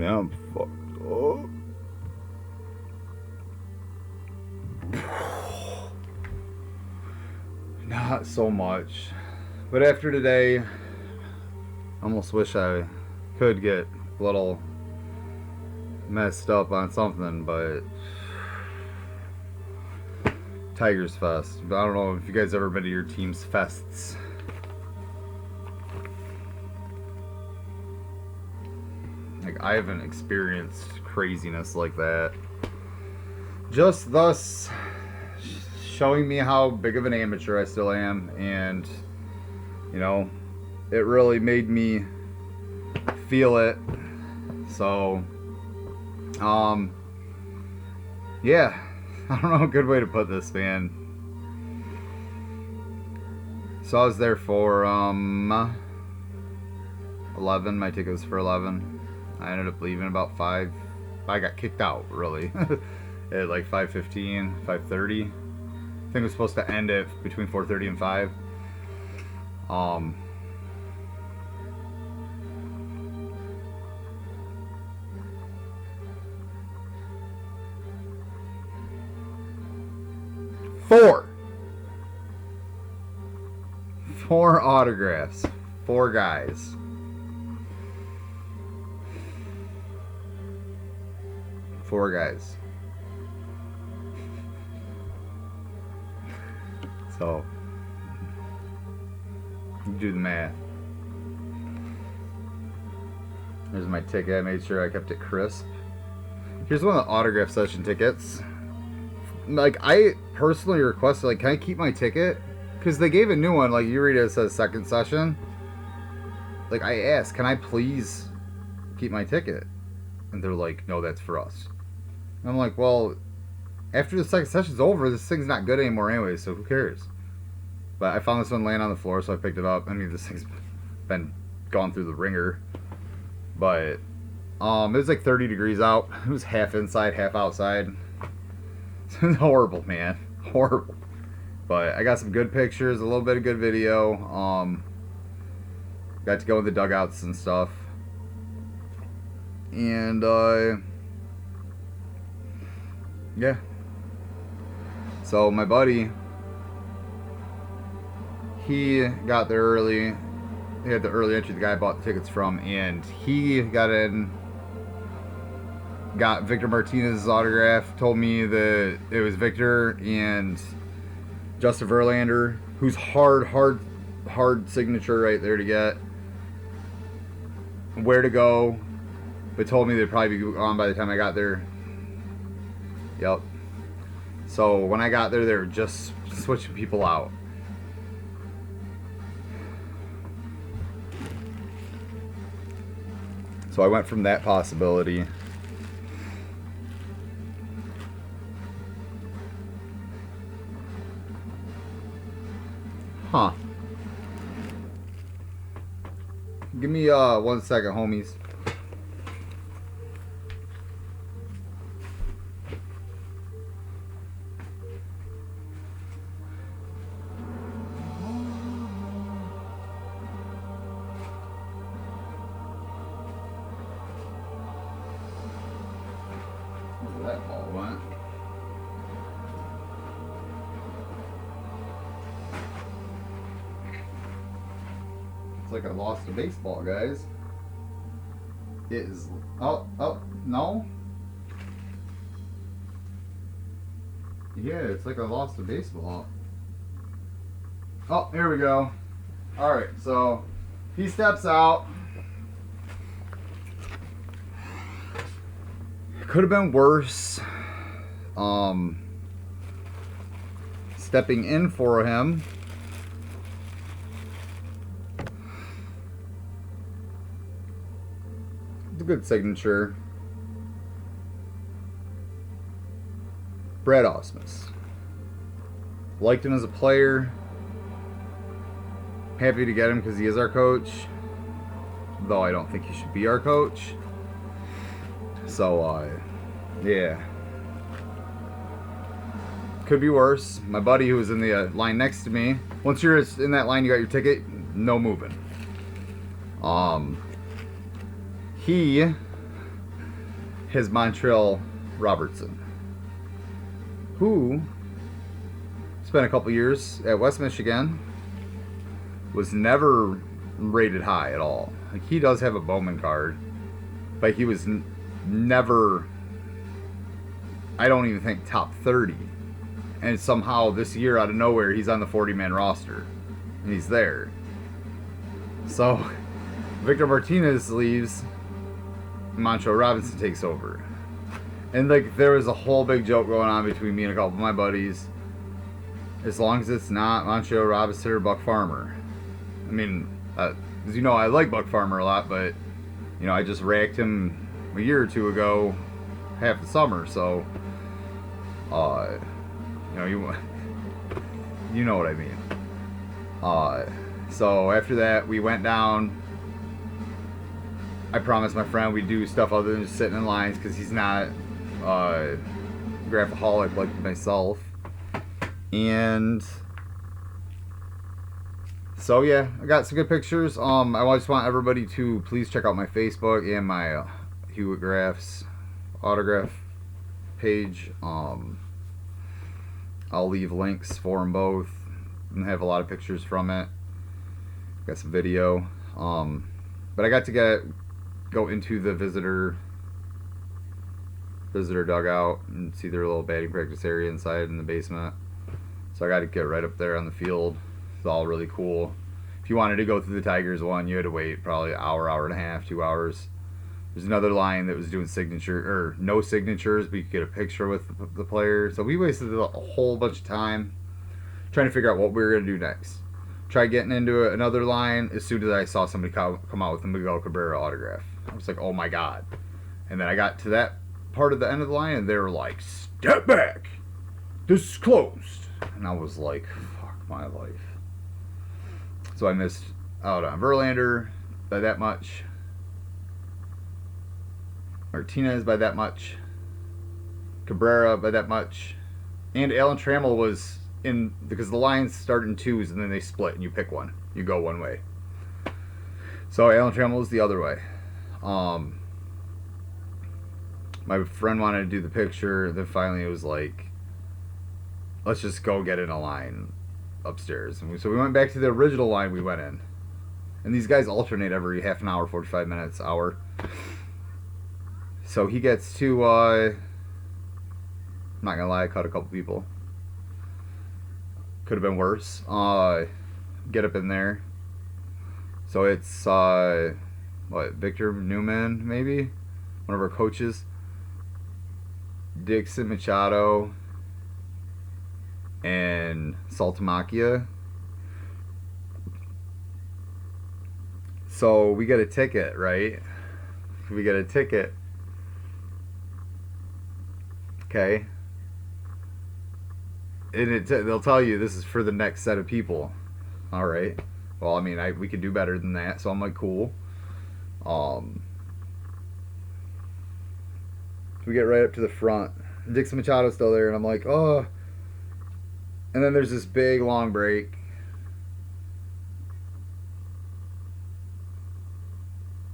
Man, I'm fucked up. Not so much. But after today, I almost wish I could get a little messed up on something, but Tigers Fest. But I don't know if you guys ever been to your team's fests. Like, I haven't experienced craziness like that. Just thus showing me how big of an amateur I still am, and you know, it really made me feel it. So yeah, I don't know a good way to put this, man. So I was there for 11. My ticket was for 11. I ended up leaving about 5. I got kicked out, really. At like 5:15, 5:30. I think it was supposed to end at between 4:30 and 5. Four autographs. 4 guys. Four guys. So, do the math. There's my ticket. I made sure I kept it crisp. Here's one of the autograph session tickets. Like, I personally requested, like, can I keep my ticket? Because they gave a new one. Like, you read it, it says second session. Like, I asked, can I please keep my ticket? And they're like, no, that's for us. And I'm like, well, after the second session's over, this thing's not good anymore anyway, so who cares? But I found this one laying on the floor, so I picked it up. I mean, this thing's been gone through the ringer. But it was like 30 degrees out. It was half inside, half outside. It was horrible, man. Horrible. But I got some good pictures, a little bit of good video. Got to go in the dugouts and stuff. And yeah. So my buddy, he got there early. He had the early entry, the guy I bought the tickets from, and he got in, got Victor Martinez's autograph, told me that it was Victor and Justin Verlander, who's hard signature right there to get. Where to go, but told me they'd probably be gone by the time I got there. Yep. So when I got there, they were just switching people out. So I went from that possibility. Huh. Give me 1 second, homies. Where that ball went. It's like I lost a baseball, guys. It is. Oh, no. Yeah, it's like I lost a baseball. Oh, here we go. Alright, so he steps out. Could have been worse. Stepping in for him. It's a good signature. Brad Ausmus. Liked him as a player. Happy to get him because he is our coach. Though I don't think he should be our coach. So, yeah. Could be worse. My buddy who was in the line next to me. Once you're in that line, you got your ticket. No moving. He his Montreal Robertson, who spent a couple years at West Michigan, was never rated high at all. Like, he does have a Bowman card, but he was never, I don't even think, top 30. And somehow this year, out of nowhere, he's on the 40-man roster. And he's there. So, Victor Martinez leaves, Montreal Robinson takes over. And, like, there was a whole big joke going on between me and a couple of my buddies. As long as it's not Montreal Robinson or Buck Farmer. I mean, as you know, I like Buck Farmer a lot, but, you know, I just racked him a year or two ago, half the summer, so, you know, you know what I mean. So after that, we went down. I promised my friend we'd do stuff other than just sitting in lines, because he's not graphaholic like myself. And so yeah, I got some good pictures. I just want everybody to please check out my Facebook and my Hewitt Graphs autograph page. I'll leave links for them both and have a lot of pictures from it. Got some video. But I got to go into the visitor dugout and see their little batting practice area inside in the basement. So I got to get right up there on the field. It's all really cool. If you wanted to go through the Tigers one, you had to wait probably an hour and a half, 2 hours. There's another line that was doing no signatures, but you could get a picture with the player. So we wasted a whole bunch of time trying to figure out what we were going to do next. Tried getting into another line as soon as I saw somebody come out with a Miguel Cabrera autograph. I was like, oh my God. And then I got to that part of the end of the line, and they were like, step back. This is closed. And I was like, fuck my life. So I missed out on Verlander by that much. Martinez by that much. Cabrera by that much. And Alan Trammell was in, because the lines start in twos and then they split and you pick one. You go one way. So Alan Trammell was the other way. My friend wanted to do the picture. Then finally it was like, let's just go get in a line upstairs. And so we went back to the original line we went in. And these guys alternate every half an hour, 45 minutes, hour. So he gets to, I'm not gonna lie, I cut a couple people. Could have been worse. Get up in there. So it's, Victor Newman, maybe? One of our coaches. Dixon Machado. And Saltamacchia. So we get a ticket, right? We get a ticket. Okay. And they'll tell you this is for the next set of people. All right. Well, I mean, we could do better than that. So I'm like, cool. We get right up to the front. Dixon Machado's still there, and I'm like, oh. And then there's this big long break.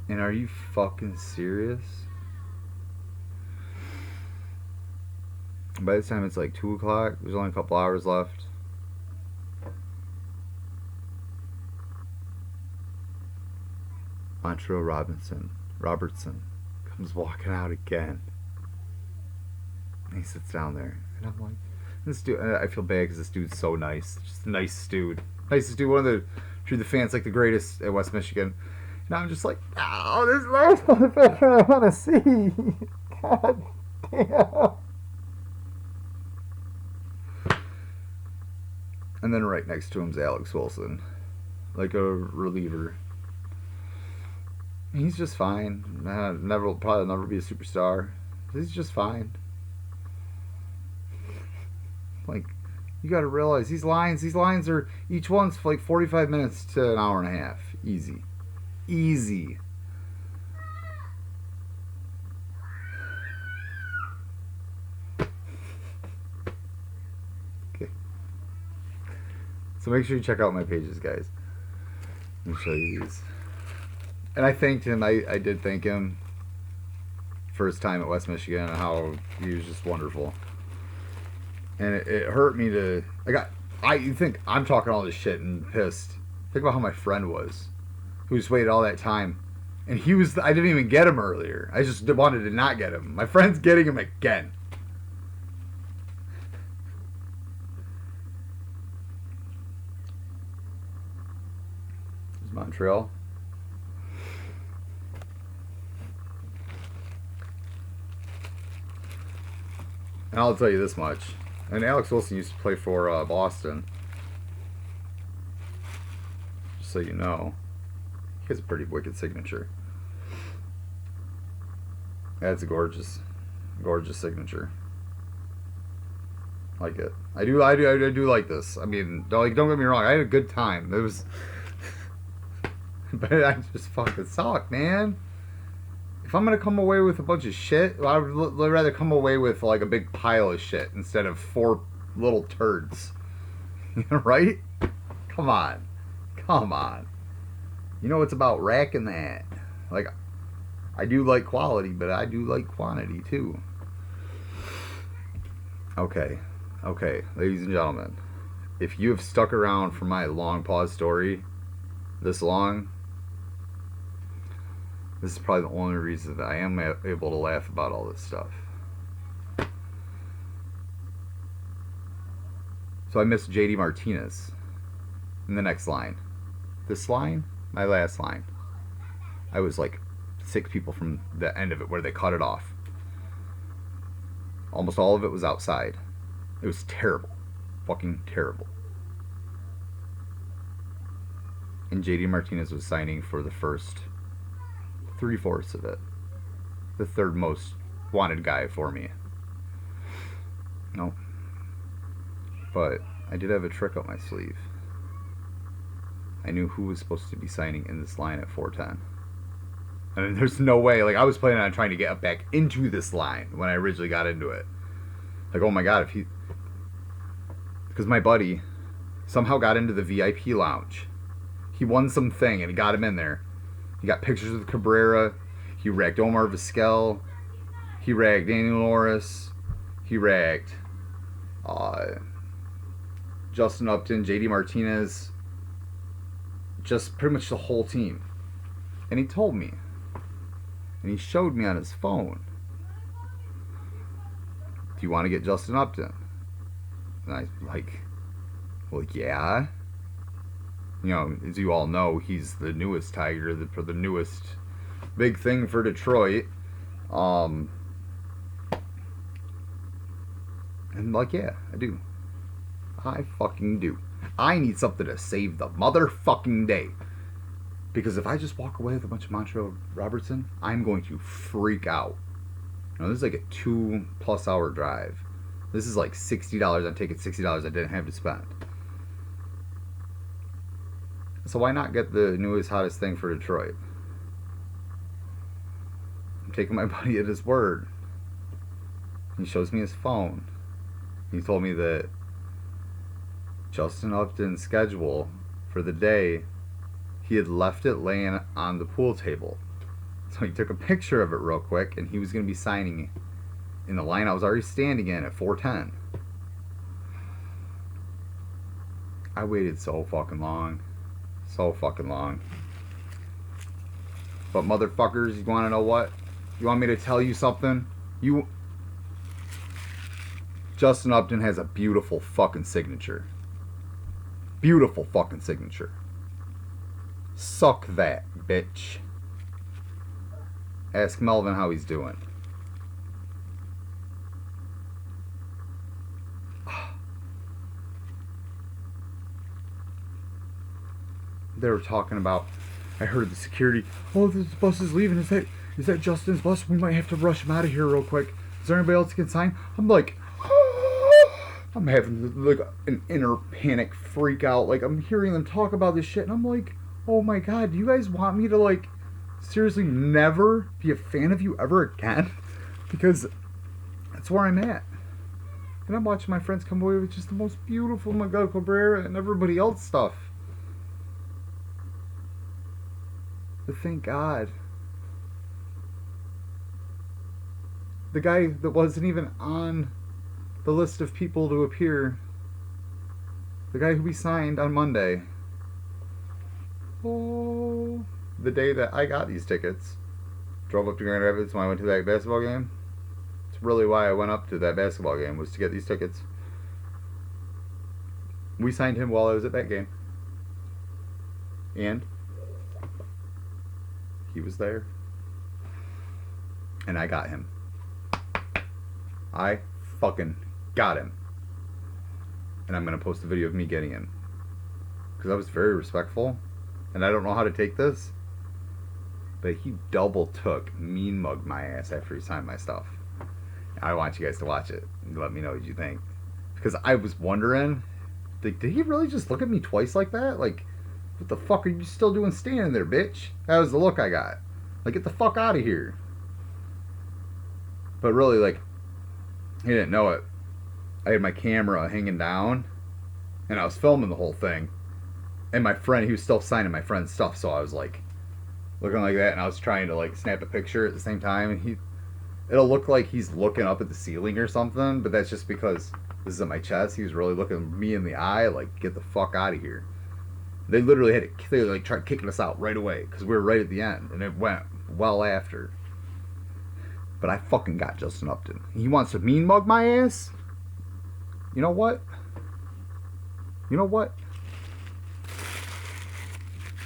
And are you fucking serious? By this time it's like 2 o'clock. There's only a couple hours left. Montreal Robertson comes walking out again. And he sits down there. And I'm like, this dude, I feel bad because this dude's so nice. Just the nicest dude. Nicest dude. One of the, treat the fans like the greatest at West Michigan. And I'm just like, oh, this last motherfucker I want to see. God damn. And then right next to him is Alex Wilson, like a reliever. He's just fine. Probably never be a superstar. He's just fine. Like, you got to realize these lines are, each one's like 45 minutes to an hour and a half. Easy. Okay. So make sure you check out my pages, guys. Let me show you these. And I thanked him. I did thank him first time at West Michigan and how he was just wonderful. And it hurt me to... You think I'm talking all this shit and pissed. Think about how my friend was, who just waited all that time. And he was... I didn't even get him earlier. I just wanted to not get him. My friend's getting him again. There's Montreal. And I'll tell you this much. And Alex Wilson used to play for Boston. Just so you know. He has a pretty wicked signature. That's a gorgeous, gorgeous signature. Like it. I do like this. I mean, don't get me wrong. I had a good time. It was... But I just fucking suck, man. If I'm gonna come away with a bunch of shit, I would rather come away with like a big pile of shit instead of 4 little turds. Right? Come on. Come on. You know it's about racking that. Like, I do like quality, but I do like quantity too. Okay. Okay, ladies and gentlemen. If you have stuck around for my long pause story this long, this is probably the only reason that I am able to laugh about all this stuff. So I missed JD Martinez in the next line. This line, my last line. I was like 6 people from the end of it where they cut it off. Almost all of it was outside. It was terrible. Fucking terrible. And JD Martinez was signing for the first 3/4 of it. The third most wanted guy for me. No. But I did have a trick up my sleeve. I knew who was supposed to be signing in this line at 410. I mean, there's no way. Like, I was planning on trying to get back into this line when I originally got into it. Like, oh my god, if he... Because my buddy somehow got into the VIP lounge. He won something and it got him in there. He got pictures with Cabrera. He ragged Omar Vizquel. He ragged Daniel Norris. He ragged Justin Upton, JD Martinez. Just pretty much the whole team. And he told me. And he showed me on his phone. Do you want to get Justin Upton? And I like, well, yeah. You know, as you all know, he's the newest Tiger, the newest big thing for Detroit. And like, yeah, I do. I fucking do. I need something to save the motherfucking day. Because if I just walk away with a bunch of Montreal Robertson, I'm going to freak out. You know, this is like a 2+ hour drive. This is like $60. I'm taking $60 I didn't have to spend. So why not get the newest, hottest thing for Detroit? I'm taking my buddy at his word. He shows me his phone. He told me that Justin Upton's schedule for the day, he had left it laying on the pool table. So he took a picture of it real quick, and he was going to be signing in the line I was already standing in at 410. I waited so fucking long. So fucking long. But motherfuckers, you want to know what? You want me to tell you something? Justin Upton has a beautiful fucking signature. Beautiful fucking signature. Suck that, bitch. Ask Melvin how he's doing. They were talking about, I heard the security, oh, this bus is leaving. Is that Justin's bus? We might have to rush him out of here real quick. Is there anybody else that can sign? I'm like, I'm having like an inner panic freak out. Like, I'm hearing them talk about this shit, and I'm like, oh my god, do you guys want me to, like, seriously never be a fan of you ever again? Because that's where I'm at. And I'm watching my friends come away with just the most beautiful Miguel Cabrera and everybody else stuff. But thank God. The guy that wasn't even on the list of people to appear. The guy who we signed on Monday. Oh, the day that I got these tickets. Drove up to Grand Rapids when I went to that basketball game. It's really why I went up to that basketball game, was to get these tickets. We signed him while I was at that game. And he was there. And I got him. I fucking got him. And I'm going to post a video of me getting him. Because I was very respectful. And I don't know how to take this. But he double took, mean mugged my ass after he signed my stuff. I want you guys to watch it and let me know what you think. Because I was wondering, like, did he really just look at me twice like that? Like, what the fuck are you still doing standing there, bitch? That was the look I got. Like, get the fuck out of here. But really, like, he didn't know it. I had my camera hanging down, and I was filming the whole thing. And my friend, he was still signing my friend's stuff, so I was like, looking like that, and I was trying to like snap a picture at the same time, and it'll look like he's looking up at the ceiling or something, but that's just because this is at my chest. He was really looking me in the eye like, get the fuck out of here. They literally had to, they like tried kicking us out right away because we were right at the end, and it went well after. But I fucking got Justin Upton. He wants to mean mug my ass. You know what? You know what?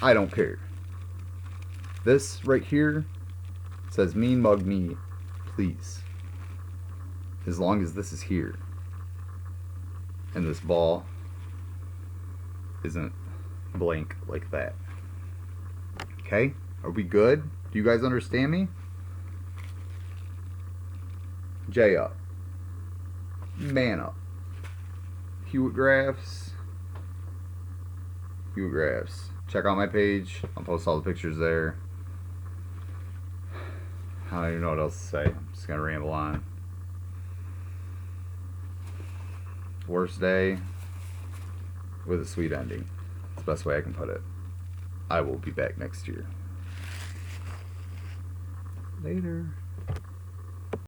I don't care. This right here says mean mug me, please. As long as this is here. And this ball isn't blank like that. Okay? Are we good? Do you guys understand me? J up. Man up. Hewitt Graphs. Hewitt Graphs. Check out my page. I'll post all the pictures there. I don't even know what else to say. I'm just gonna ramble on. Worst day with a sweet ending. That's the best way I can put it. I will be back next year. Later.